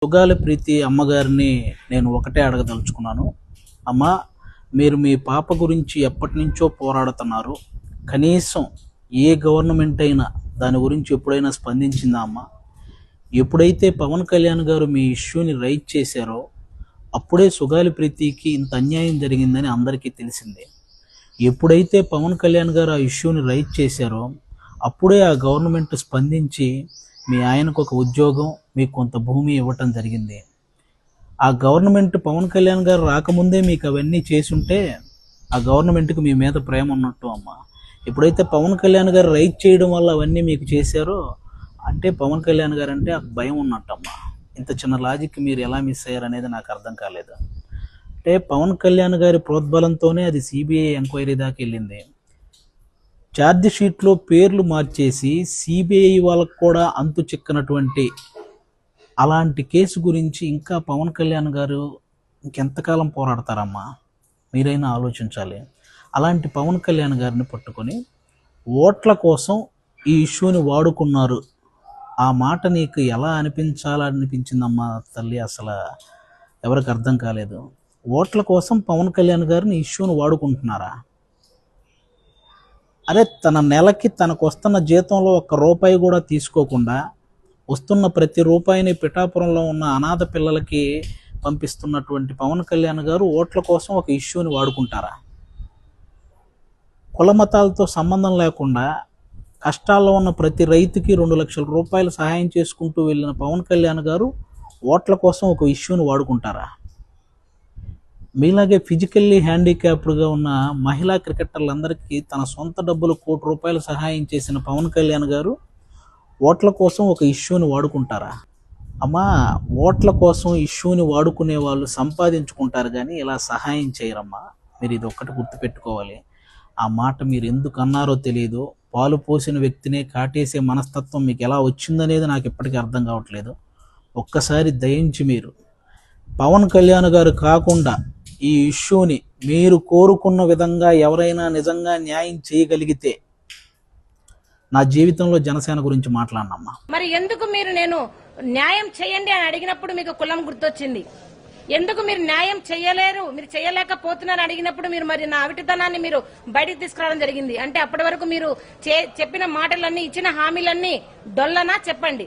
సుగాలి ప్రీతి అమ్మగారిని నేను ఒకటే అడగదలుచుకున్నాను. అమ్మ, మీరు మీ పాప గురించి ఎప్పటి నుంచో పోరాడుతున్నారు. కనీసం ఏ గవర్నమెంట్ అయినా దాని గురించి ఎప్పుడైనా స్పందించిందా అమ్మ? ఎప్పుడైతే పవన్ కళ్యాణ్ గారు మీ ఇష్యూని రైజ్ చేశారో అప్పుడే సుగాలి ప్రీతికి ఇంత అన్యాయం జరిగిందని అందరికీ తెలిసిందే. ఎప్పుడైతే పవన్ కళ్యాణ్ గారు ఆ ఇష్యూని రైజ్ చేశారో అప్పుడే ఆ గవర్నమెంట్ స్పందించి మీ ఆయనకు ఒక ఉద్యోగం, మీకు కొంత భూమి ఇవ్వటం జరిగింది. ఆ గవర్నమెంట్ పవన్ కళ్యాణ్ గారు రాకముందే మీకు అవన్నీ చేసుంటే ఆ గవర్నమెంట్కి మీ మీద ప్రేమ ఉన్నట్టు అమ్మ. ఎప్పుడైతే పవన్ కళ్యాణ్ గారు రైట్ చేయడం వల్ల అవన్నీ మీకు చేశారో అంటే పవన్ కళ్యాణ్ గారు అంటే ఆ భయం ఉన్నట్టమ్మా. ఇంత చిన్న లాజిక్ మీరు ఎలా మిస్ అయ్యారు అనేది నాకు అర్థం కాలేదు. అంటే పవన్ కళ్యాణ్ గారి ప్రోద్బలంతోనే అది సిబిఐ ఎంక్వైరీ దాకా వెళ్ళింది. ఛార్జ్ షీట్లో పేర్లు మార్చేసి సిబిఐ వాళ్ళకు కూడా అంతు చిక్కనటువంటి అలాంటి కేసు గురించి ఇంకా పవన్ కళ్యాణ్ గారు ఇంకెంతకాలం పోరాడతారమ్మా? మీరైనా ఆలోచించాలి. అలాంటి పవన్ కళ్యాణ్ గారిని పట్టుకొని ఓట్ల కోసం ఈ ఇష్యూని వాడుకున్నారు. ఆ మాట నీకు ఎలా అనిపించిందమ్మా తల్లి? అసలు ఎవరికి అర్థం కాలేదు. ఓట్ల కోసం పవన్ కళ్యాణ్ గారిని ఇష్యూని వాడుకుంటున్నారా? అరే, తన నెలకి తనకు వస్తున్న జీతంలో ఒక్క రూపాయి కూడా తీసుకోకుండా వస్తున్న ప్రతి రూపాయిని పిఠాపురంలో ఉన్న అనాథ పిల్లలకి పంపిస్తున్నటువంటి పవన్ కళ్యాణ్ గారు ఓట్ల కోసం ఒక ఇష్యూని వాడుకుంటారా? కుల మతాలతో సంబంధం లేకుండా కష్టాల్లో ఉన్న ప్రతి రైతుకి 2 లక్షల రూపాయలు సహాయం చేసుకుంటూ వెళ్ళిన పవన్ కళ్యాణ్ గారు ఓట్ల కోసం ఒక ఇష్యూని వాడుకుంటారా? మీలాగే ఫిజికల్లీ హ్యాండిక్యాప్డ్గా ఉన్న మహిళా క్రికెటర్లందరికీ తన సొంత డబ్బులు ₹1 కోటి సహాయం చేసిన పవన్ కళ్యాణ్ గారు ఓట్ల కోసం ఒక ఇష్యూని వాడుకుంటారా? అమ్మా, ఓట్ల కోసం ఇష్యూని వాడుకునే వాళ్ళు సంపాదించుకుంటారు కానీ ఇలా సహాయం చేయరమ్మా. మీరు ఇది ఒక్కటి గుర్తుపెట్టుకోవాలి. ఆ మాట మీరు ఎందుకు అన్నారో తెలియదు. పాలు పోసిన వ్యక్తినే కాటేసే మనస్తత్వం మీకు ఎలా వచ్చిందనేది నాకు ఇప్పటికీ అర్థం కావట్లేదు. ఒక్కసారి దయించి మీరు పవన్ కళ్యాణ్ గారు కాకుండా ఈ ఇష్యూని మీరు కోరుకున్న విధంగా ఎవరైనా నిజంగా న్యాయం చేయగలిగితే నా జీవితంలో జనసేన గురించి మాట్లాడినమ్మా. మరి ఎందుకు మీరు నేను న్యాయం చేయండి అని అడిగినప్పుడు మీకు కులం గుర్తొచ్చింది? ఎందుకు మీరు న్యాయం చేయలేరు, మీరు చేయలేకపోతున్నారు అడిగినప్పుడు మీరు మరి నా అవిటితనాన్ని మీరు బయటికి తీసుకురావడం జరిగింది? అంటే అప్పటి వరకు మీరు చెప్పిన మాటలన్నీ, ఇచ్చిన హామీలన్నీ డొల్లనా? చెప్పండి.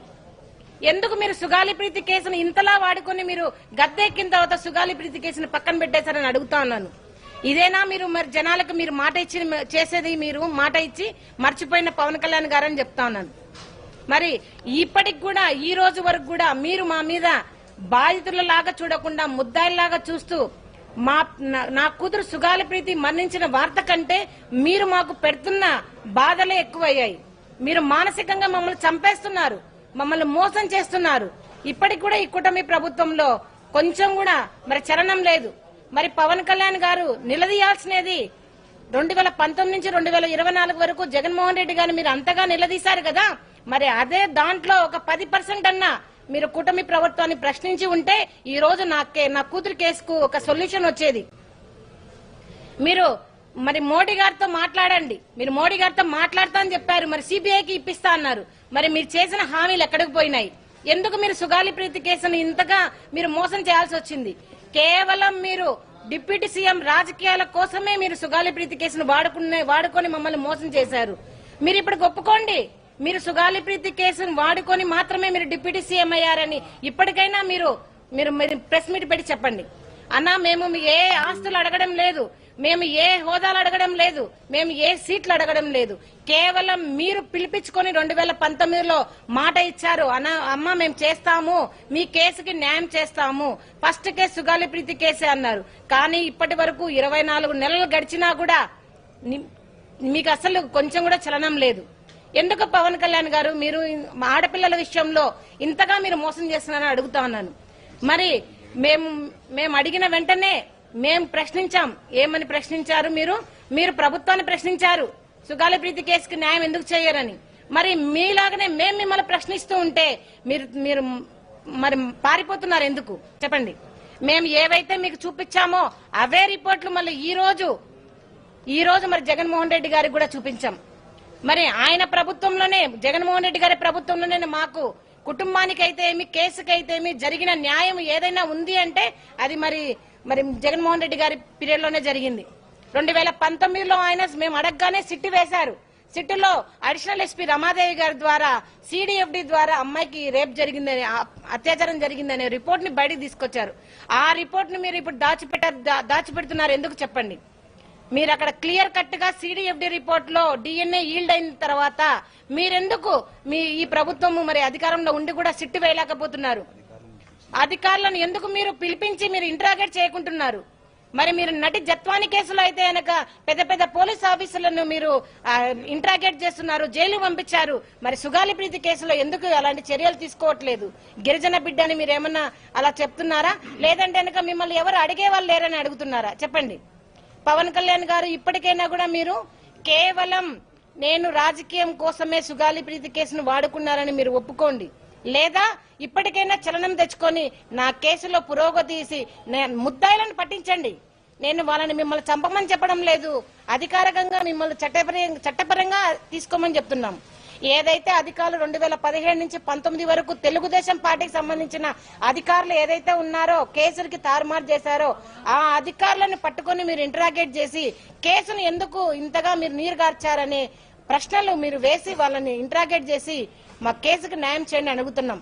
ఎందుకు మీరు సుగాలి ప్రీతి కేసును ఇంతలా వాడుకొని మీరు గద్దెక్కిన తర్వాత సుగాలి ప్రీతి కేసును పక్కన పెట్టేశారని అడుగుతా ఉన్నాను. ఇదేనా మీరు మరి జనాలకు మీరు మాట ఇచ్చి చేసేది? మీరు మాట ఇచ్చి మర్చిపోయిన పవన్ కళ్యాణ్ గారని చెప్తా ఉన్నాను. మరి ఇప్పటికి కూడా ఈ రోజు వరకు కూడా మీరు మా మీద బాధితులలాగా చూడకుండా ముద్దాయిలాగా చూస్తూ నా కూతురు సుగాలి ప్రీతి మరణించిన వార్త కంటే మీరు మాకు పెడుతున్న బాధలే ఎక్కువయ్యాయి. మీరు మానసికంగా మమ్మల్ని చంపేస్తున్నారు, మమ్మల్ని మోసం చేస్తున్నారు. ఇప్పటికి కూడా ఈ కూటమి ప్రభుత్వంలో కొంచెం కూడా మరి చలనం లేదు. మరి పవన్ కళ్యాణ్ గారు నిలదీయాల్సినది 2019 నుంచి 2024 వరకు జగన్మోహన్ రెడ్డి గారిని మీరు అంతగా నిలదీశారు కదా. మరి అదే దాంట్లో ఒక 10% అన్నా మీరు కూటమి ప్రభుత్వాన్ని ప్రశ్నించి ఉంటే ఈ రోజు నా కూతురు కేసుకు ఒక సొల్యూషన్ వచ్చేది. మీరు మరి మోడీ గారితో మాట్లాడండి. మీరు మోడీ గారితో మాట్లాడతా అని చెప్పారు, మరి సిబిఐకి ఇప్పిస్తా అన్నారు. మరి మీరు చేసిన హామీలు ఎక్కడికి పోయినాయి? ఎందుకు మీరు సుగాలి ప్రీతి కేసును ఇంతగా మీరు మోసం చేయాల్సి వచ్చింది? కేవలం మీరు డిప్యూటీ సీఎం రాజకీయాల కోసమే మీరు సుగాలి ప్రీతి కేసును వాడుకొని మమ్మల్ని మోసం చేశారు. మీరు ఇప్పుడు ఒప్పుకోండి, మీరు సుగాలి ప్రీతి కేసును వాడుకొని మాత్రమే మీరు డిప్యూటీ సీఎం అయ్యారని ఇప్పటికైనా మీరు ప్రెస్ మీట్ పెట్టి చెప్పండి. అన్నా, మేము ఏ ఆస్తులు అడగడం లేదు, మేము ఏ హోదాలు అడగడం లేదు, మేము ఏ సీట్లు అడగడం లేదు. కేవలం మీరు పిలిపించుకొని 2019లో మాట ఇచ్చారు, అమ్మ మేము చేస్తాము, మీ కేసుకి న్యాయం చేస్తాము, ఫస్ట్ కేసు సుగాలి ప్రీతి కేసే అన్నారు. కానీ ఇప్పటి వరకు 24 నెలలు గడిచినా కూడా మీకు అసలు కొంచెం కూడా చలనం లేదు. ఎందుకు పవన్ కళ్యాణ్ గారు మీరు ఆడపిల్లల విషయంలో ఇంతగా మీరు మోసం చేస్తున్నారని అడుగుతా ఉన్నాను. మరి మేము అడిగిన వెంటనే మేము ప్రశ్నించాం. ఏమని ప్రశ్నించారు? మీరు ప్రభుత్వాన్ని ప్రశ్నించారు, సుగాలి ప్రీతి కేసుకి న్యాయం ఎందుకు చేయరని. మరి మీలాగనే మేము మిమ్మల్ని ప్రశ్నిస్తూ ఉంటే మీరు మరి పారిపోతున్నారు ఎందుకు? చెప్పండి. మేము ఏవైతే మీకు చూపించామో అవే రిపోర్ట్లు మళ్ళీ ఈ రోజు మరి జగన్మోహన్ రెడ్డి గారికి కూడా చూపించాం. మరి ఆయన ప్రభుత్వంలోనే, జగన్మోహన్ రెడ్డి గారి ప్రభుత్వంలోనే మాకు కుటుంబానికైతే ఏమి, కేసుకైతే ఏమి జరిగిన న్యాయం ఏదైనా ఉంది అంటే అది మరి జగన్మోహన్ రెడ్డి గారి పీరియడ్ లోనే జరిగింది. 2019లో ఆయన మేము అడగగానే సిట్టు వేశారు. సిట్టులో అడిషనల్ ఎస్పీ రమాదేవి గారి ద్వారా సిడిఎఫ్డి ద్వారా అమ్మాయికి రేప్ జరిగిందని, అత్యాచారం జరిగిందనే రిపోర్ట్ ని బయటకు తీసుకొచ్చారు. ఆ రిపోర్ట్ ని మీరు ఇప్పుడు దాచిపెడుతున్నారు ఎందుకు చెప్పండి? మీరు అక్కడ క్లియర్ కట్ గా సిడిఎఫ్డి రిపోర్ట్ లో డిఎన్ఏ ఈల్డ్ అయిన తర్వాత మీరెందుకు ఈ ప్రభుత్వం మరి అధికారంలో ఉండి కూడా సిట్టు వేయలేకపోతున్నారు? అధికారులను ఎందుకు మీరు పిలిపించి మీరు ఇంటరాగేట్ చేయకుంటున్నారు? మరి మీరు నటి జత్వాని కేసులో అయితే కనుక పెద్ద పెద్ద పోలీస్ ఆఫీసర్లను మీరు ఇంటరాగేట్ చేస్తున్నారు, జైలు పంపించారు. మరి సుగాలి ప్రీతి కేసులో ఎందుకు అలాంటి చర్యలు తీసుకోవట్లేదు? గిరిజన బిడ్డ అని మీరు ఏమన్నా అలా చెప్తున్నారా? లేదంటే కనుక మిమ్మల్ని ఎవరు అడిగే వాళ్ళు లేరని అడుగుతున్నారా? చెప్పండి. పవన్ కళ్యాణ్ గారు ఇప్పటికైనా కూడా మీరు కేవలం నేను రాజకీయం కోసమే సుగాలి ప్రీతి కేసును వాడుకున్నారని మీరు ఒప్పుకోండి. లేదా ఇప్పటికైనా చలనం తెచ్చుకొని నా కేసులో పురోగతి తీసి ముద్దాయిలను పట్టించండి. నేను వాళ్ళని మిమ్మల్ని చంపమని చెప్పడం లేదు, అధికారికంగా మిమ్మల్ని చట్టపరంగా తీసుకోమని చెప్తున్నాం. ఏదైతే అధికారులు 2017 నుంచి 19 వరకు తెలుగుదేశం పార్టీకి సంబంధించిన అధికారులు ఏదైతే ఉన్నారో కేసులకి తారుమారు చేశారో ఆ అధికారులను పట్టుకొని మీరు ఇంటరాగేట్ చేసి కేసును ఎందుకు ఇంతగా మీరు నీరుగార్చారనే ప్రశ్నలు మీరు వేసి వాళ్ళని ఇంటరాగేట్ చేసి మా కేసుకు న్యాయం చేయండి అడుగుతున్నాం.